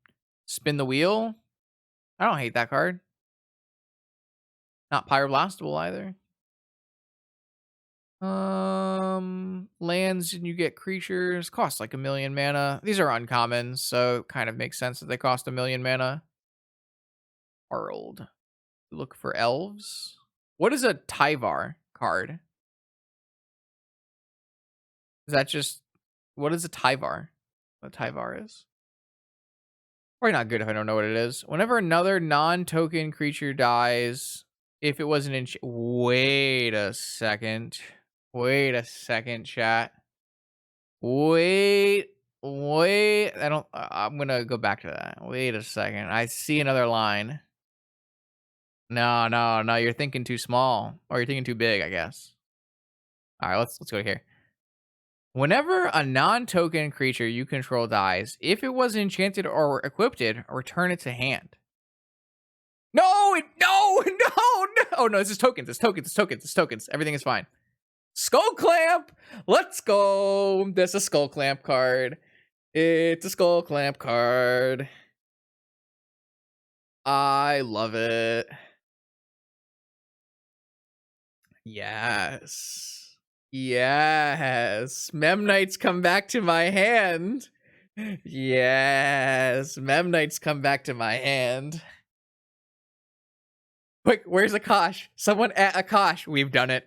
spin the wheel. I don't hate that card. Not pyroblastable either. Lands and you get creatures. Cost like 1,000,000 mana. These are uncommons, so it kind of makes sense that they cost 1,000,000 mana. World. Look for elves. What is a Tyvar card? Is that just what is a Tyvar? What Tyvar is? Probably not good if I don't know what it is. Whenever another non-token creature dies, if it wasn't in wait a second. Wait a second, chat. Wait. I don't I'm going to go back to that. Wait a second. I see another line. No, you're thinking too small or you're thinking too big, I guess. All right, let's go here. Whenever a non-token creature you control dies, if it was enchanted or equipped, return it to hand. No, no. Oh no, this is tokens. It's tokens. Everything is fine. Skull Clamp. Let's go. That's a Skull Clamp card. It's a Skull Clamp card. I love it. Yes. Memnites come back to my hand. Yes. Memnites come back to my hand. Quick, where's Akash? Someone at Akash. We've done it.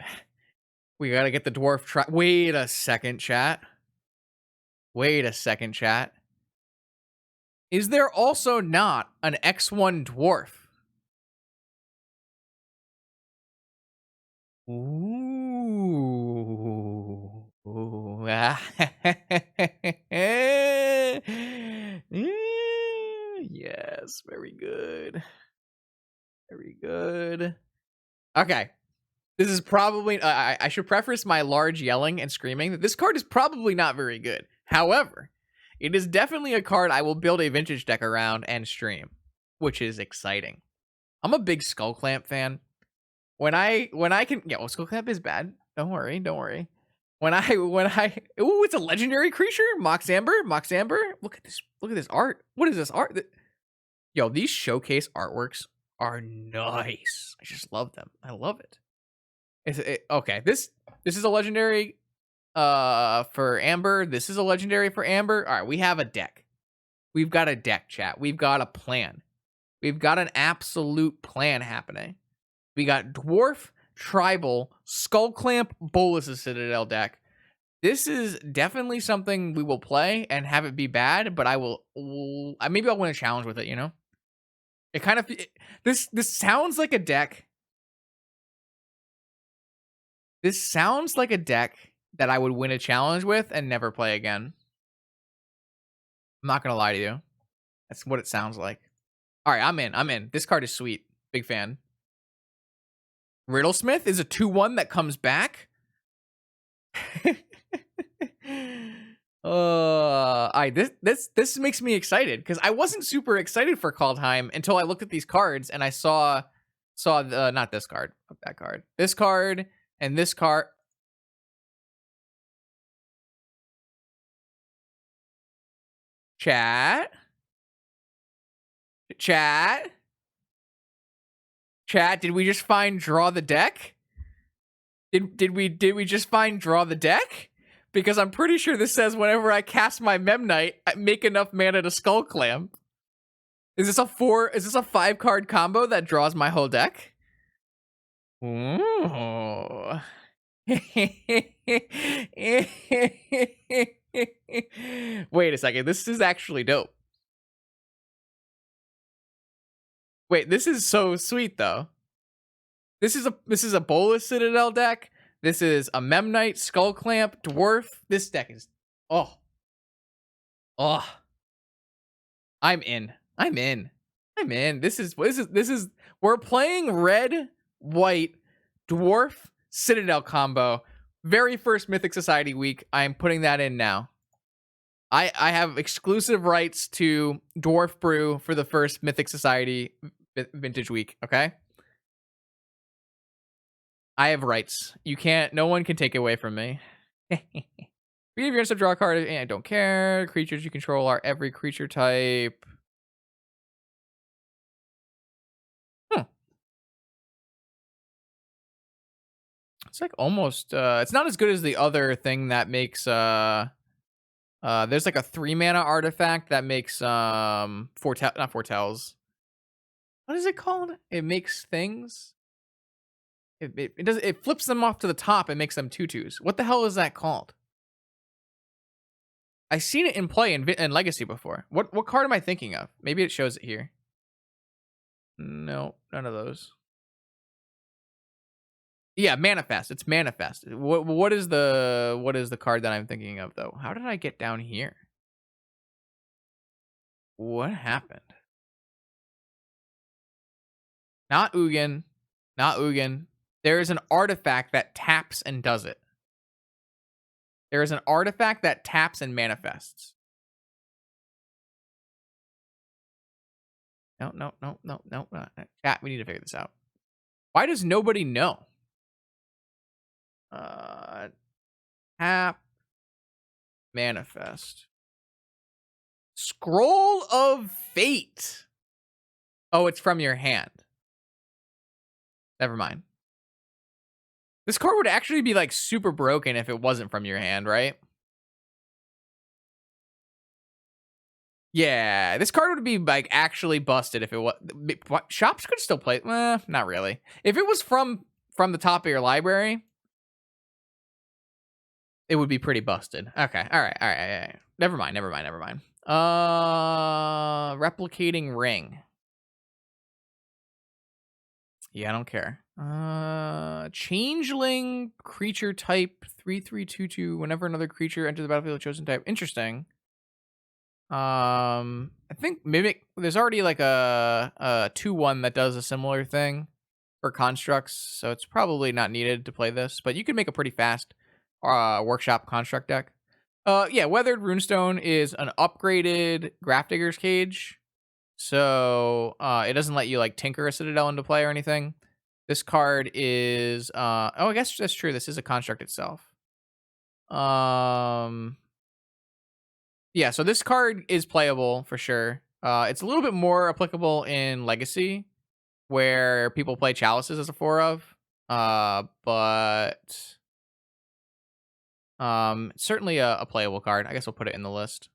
We gotta get the dwarf Wait a second, chat. Is there also not an X1 dwarf? Ooh. Yes, very good. Okay. This is probably I should preface my large yelling and screaming that this card is probably not very good. However, it is definitely a card I will build a vintage deck around and stream, which is exciting. I'm a big Skull Clamp fan. When I can Skull Clamp is bad. Don't worry. When I ooh, it's a legendary creature, Mox Amber. Look at this art. What is this art? Yo, these showcase artworks are nice. I just love them. I love it. Okay, this is a legendary for Amber. This is a legendary for Amber. All right, we have a deck. We've got a deck, chat. We've got a plan. We've got an absolute plan happening. We got Dwarf, Tribal, Skull Clamp, Bolas' Citadel deck. This is definitely something we will play and have it be bad, but maybe I'll win a challenge with it, you know? It kind of this sounds like a deck. This sounds like a deck that I would win a challenge with and never play again. I'm not going to lie to you. That's what it sounds like. All right, I'm in. This card is sweet. Big fan. Riddlesmith is a 2/1 that comes back. This makes me excited because I wasn't super excited for Kaldheim until I looked at these cards and I saw not this card, that card. This card and this card. Chat, did we just find draw the deck? Did we just find draw the deck? Because I'm pretty sure this says whenever I cast my Memnite, I make enough mana to Skull Clamp. Is this a 5-card combo that draws my whole deck? Ooh. Wait a second, this is actually dope. Wait, this is so sweet though. This is a Bolus Citadel deck. This is a Memnite, Skull Clamp, Dwarf. This deck is oh. Oh. I'm in. I'm in. I'm in. This is we're playing red, white, Dwarf, Citadel combo. Very first Mythic Society week. I am putting that in now. I have exclusive rights to Dwarf Brew for the first Mythic Society vintage week, okay? I have rights. No one can take it away from me. If you're gonna draw a card, I don't care. Creatures you control are every creature type. It's like almost it's not as good as the other thing that makes there's like a 3-mana artifact that makes foretell not foretells. What is it called? It makes things. It flips them off to the top and makes them 2/2s. What the hell is that called? I've seen it in play in Legacy before. What card am I thinking of? Maybe it shows it here. No, none of those. Yeah, manifest. It's manifest. What is the card that I'm thinking of though? How did I get down here? What happened? Not Ugin. Not Ugin. There is an artifact that taps and does it. There is an artifact that taps and manifests. No. Chat, we need to figure this out. Why does nobody know? Tap. Manifest. Scroll of Fate. Oh, it's from your hand. Never mind. This card would actually be like super broken if it wasn't from your hand, right? Yeah, this card would be like actually busted if it was. Shops could still play. Not really. If it was from the top of your library, it would be pretty busted. Okay, all right. Never mind. Replicating ring. Yeah, I don't care. Changeling creature type 3/3/2/2. Whenever another creature enters the battlefield of chosen type. Interesting. I think Mimic. There's already like a 2/1 that does a similar thing for constructs, so it's probably not needed to play this. But you can make a pretty fast workshop construct deck. Yeah, Weathered Runestone is an upgraded Grafdigger's Cage. So it doesn't let you like tinker a Citadel into play or anything. This card is I guess that's true. This is a construct itself. Yeah, so this card is playable for sure. It's a little bit more applicable in Legacy, where people play Chalices as a 4 of. But certainly a playable card. I guess we'll put it in the list.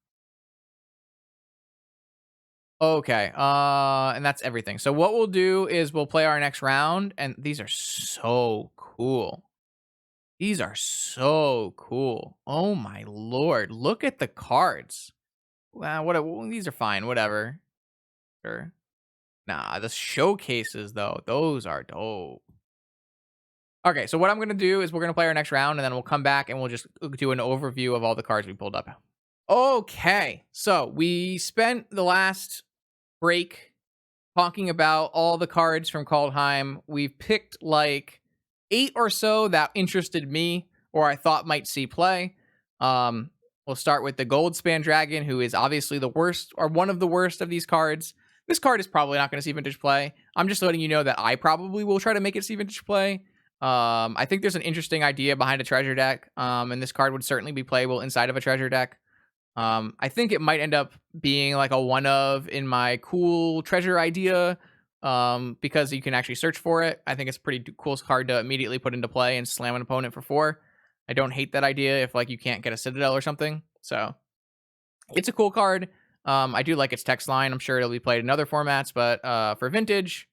Okay, and that's everything. So what we'll do is we'll play our next round, and these are so cool. These are so cool. Oh my lord, look at the cards. Well, these are fine, whatever. Sure. Nah, the showcases though, those are dope. Okay, so what I'm gonna do is we're gonna play our next round, and then we'll come back and we'll just do an overview of all the cards we pulled up. Okay, so we spent the last break talking about all the cards from Kaldheim. We've picked like 8 or so that interested me or I thought might see play. We'll start with the Goldspan Dragon, who is obviously the worst or one of the worst of these cards. This card is probably not going to see vintage play. I'm just letting you know that I probably will try to make it see vintage play. I think there's an interesting idea behind a treasure deck, and this card would certainly be playable inside of a treasure deck. I think it might end up being like a one of in my cool treasure idea, because you can actually search for it. I think it's a pretty cool card to immediately put into play and slam an opponent for 4. I don't hate that idea if like you can't get a Citadel or something. So it's a cool card. I do like its text line. I'm sure it'll be played in other formats, but for vintage,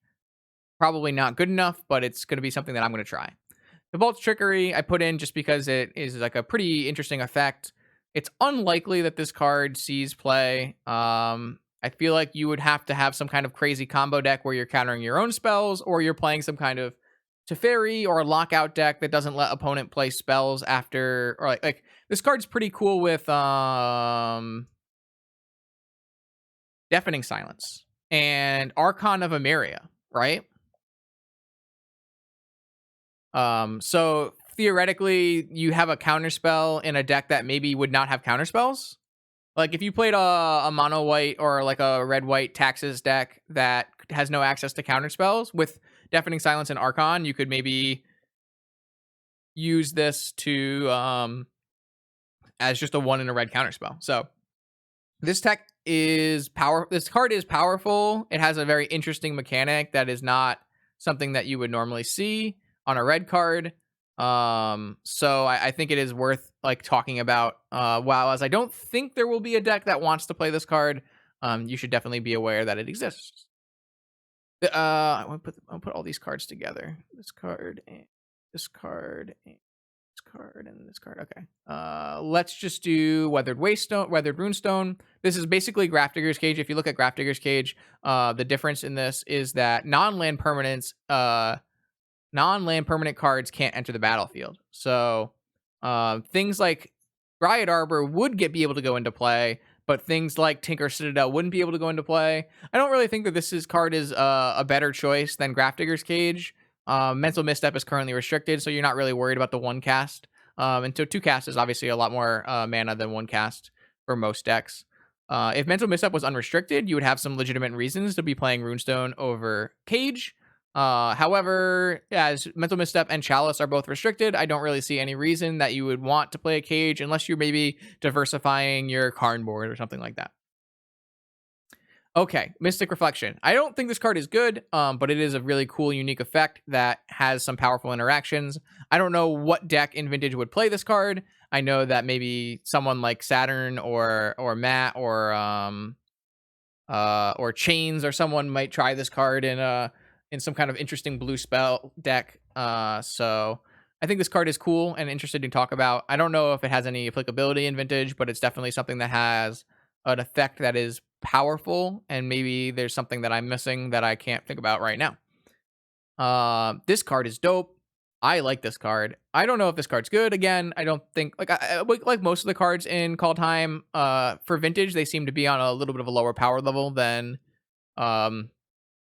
probably not good enough, but it's going to be something that I'm going to try. The Bolt's Trickery I put in just because it is like a pretty interesting effect. It's unlikely that this card sees play. I feel like you would have to have some kind of crazy combo deck where you're countering your own spells, or you're playing some kind of Teferi or lockout deck that doesn't let opponent play spells after, or like this card's pretty cool with Deafening Silence and Archon of Emeria, right? So theoretically, you have a counterspell in a deck that maybe would not have counterspells. Like if you played a mono white or like a red white Taxes deck that has no access to counterspells with Deafening Silence and Archon, you could maybe use this to as just a 1 in a red counterspell. So this tech is this card is powerful. It has a very interesting mechanic that is not something that you would normally see on a red card. So I think it is worth like talking about. While as I don't think there will be a deck that wants to play this card, you should definitely be aware that it exists. I'll put all these cards together. This card and this card and this card and this card. Okay. Let's just do Weathered Runestone. This is basically Grafdigger's Cage. If you look at Grafdigger's Cage, the difference in this is that non-land permanent cards can't enter the battlefield. So things like Riot Arbor would be able to go into play, but things like Tinker Citadel wouldn't be able to go into play. I don't really think that this card is a better choice than Grafdigger's Cage. Mental Misstep is currently restricted, so you're not really worried about the 1 cast. And so 2 cast is obviously a lot more mana than 1 cast for most decks. If Mental Misstep was unrestricted, you would have some legitimate reasons to be playing Runestone over Cage. However, as Mental Misstep and Chalice are both restricted, I don't really see any reason that you would want to play a Cage unless you're maybe diversifying your Karn board or something like that. Okay, Mystic Reflection. I don't think this card is good, but it is a really cool, unique effect that has some powerful interactions. I don't know what deck in Vintage would play this card. I know that maybe someone like Saturn or Matt or Chains or someone might try this card in some kind of interesting blue spell deck. So I think this card is cool and interesting to talk about. I don't know if it has any applicability in Vintage, but it's definitely something that has an effect that is powerful, and maybe there's something that I'm missing that I can't think about right now. This card is dope. I like this card. I don't know if this card's good. Again, I don't think like most of the cards in Kaldheim for Vintage, they seem to be on a little bit of a lower power level than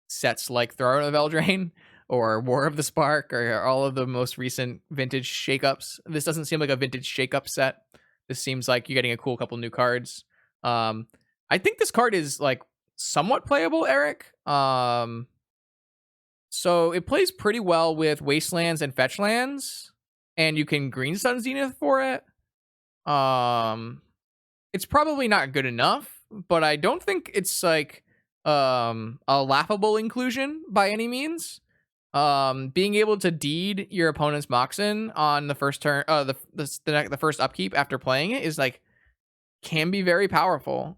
sets like Throne of Eldraine or War of the Spark or all of the most recent Vintage shakeups. This doesn't seem like a Vintage shakeup set. This seems like you're getting a cool couple new cards. I think this card is like somewhat playable, Eric. So it plays pretty well with Wastelands and Fetchlands, and you can Green Sun Zenith for it. It's probably not good enough, but I don't think it's like a laughable inclusion by any means. Being able to deed your opponent's Moxen on the first turn, the first upkeep after playing it is like can be very powerful.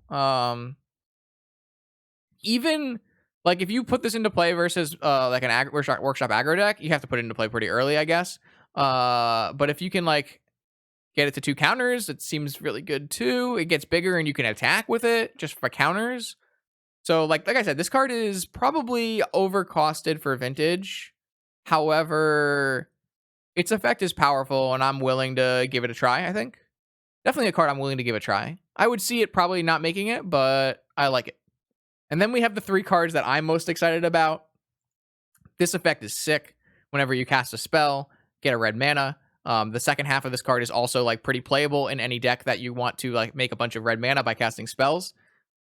Even like if you put this into play versus like an workshop aggro deck, you have to put it into play pretty early, I guess. But if you can like get it to 2 counters, it seems really good too. It gets bigger and you can attack with it just for counters. So like I said, this card is probably overcosted for Vintage. However, its effect is powerful and I'm willing to give it a try, I think. Definitely a card I'm willing to give a try. I would see it probably not making it, but I like it. And then we have the 3 cards that I'm most excited about. This effect is sick. Whenever you cast a spell, get a red mana. The second half of this card is also like pretty playable in any deck that you want to like make a bunch of red mana by casting spells.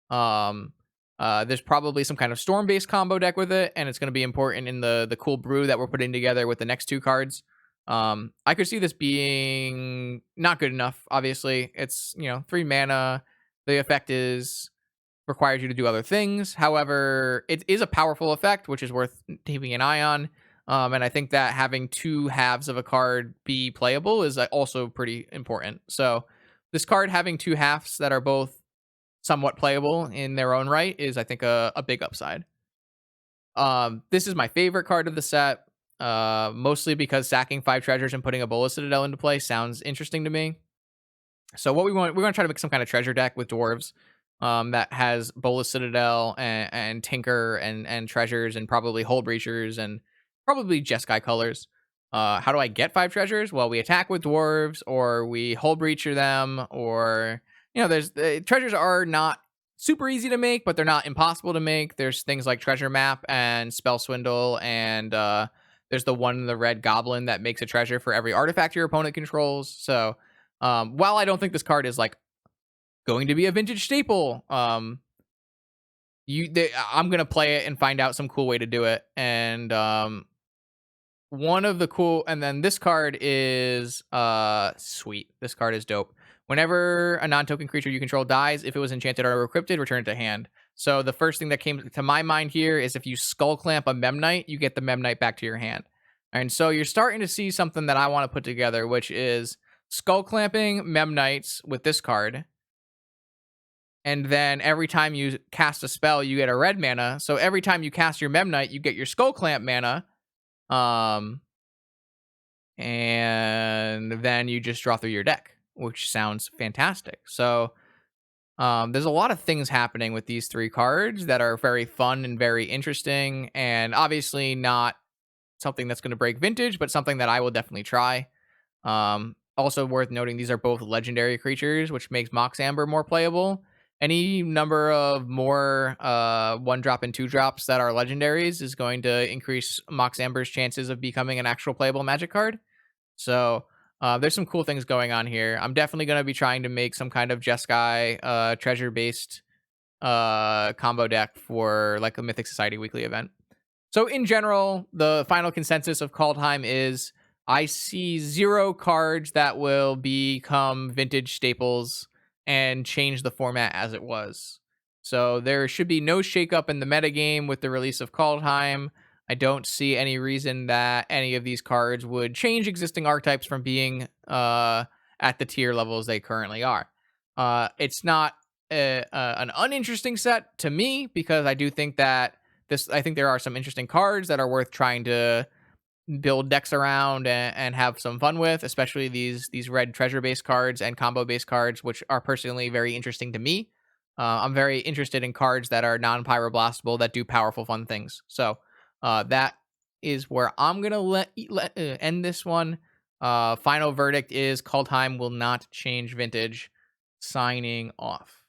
There's probably some kind of storm-based combo deck with it, and it's going to be important in the cool brew that we're putting together with the next 2 cards. I could see this being not good enough. Obviously, it's 3 mana. The effect requires you to do other things. However, it is a powerful effect, which is worth keeping an eye on. And I think that having 2 halves of a card be playable is also pretty important. So this card having 2 halves that are both somewhat playable in their own right is, I think, a big upside. This is my favorite card of the set. Mostly because sacking 5 treasures and putting a Bola Citadel into play sounds interesting to me. So what we're going to try to make some kind of treasure deck with dwarves. that has Bolas Citadel and Tinker and treasures and probably Hull Breachers and probably Jeskai colors. How do I get 5 treasures? Well, we attack with dwarves, or we Hull Breacher them, or there's treasures are not super easy to make, but they're not impossible to make. There's things like Treasure Map and Spell Swindle, and there's the one in the red goblin that makes a treasure for every artifact your opponent controls. So while I don't think this card is like going to be a vintage staple, I'm gonna play it and find out some cool way to do it. And one of the cool, and then this card is sweet. This card is dope. Whenever a non-token creature you control dies, if it was enchanted or equipped, return it to hand. So the first thing that came to my mind here is if you Skull Clamp a Memnite, you get the Memnite back to your hand. And so you're starting to see something that I want to put together, which is Skull Clamping Memnites with this card. And then every time you cast a spell, you get a red mana. So every time you cast your Memnite, you get your Skull Clamp mana. And then you just draw through your deck, which sounds fantastic. So there's a lot of things happening with these 3 cards that are very fun and very interesting, and obviously not something that's going to break vintage, but something that I will definitely try. Also worth noting, these are both legendary creatures, which makes Mox Amber more playable. Any number of more 1-drop and 2-drops that are legendaries is going to increase Mox Amber's chances of becoming an actual playable Magic card. So there's some cool things going on here. I'm definitely going to be trying to make some kind of Jeskai treasure-based combo deck for like a Mythic Society weekly event. So in general, the final consensus of Kaldheim is I see 0 cards that will become vintage staples and change the format as it was. So there should be no shakeup in the metagame with the release of Kaldheim. I don't see any reason that any of these cards would change existing archetypes from being at the tier levels they currently are. It's not an uninteresting set to me, because I do think that I think there are some interesting cards that are worth trying to build decks around and have some fun with, especially these red treasure based cards and combo based cards, which are personally very interesting to me. I'm very interested in cards that are non-pyroblastable that do powerful fun things. So that is where I'm gonna end this one. Final verdict is Kaldheim will not change vintage. Signing off.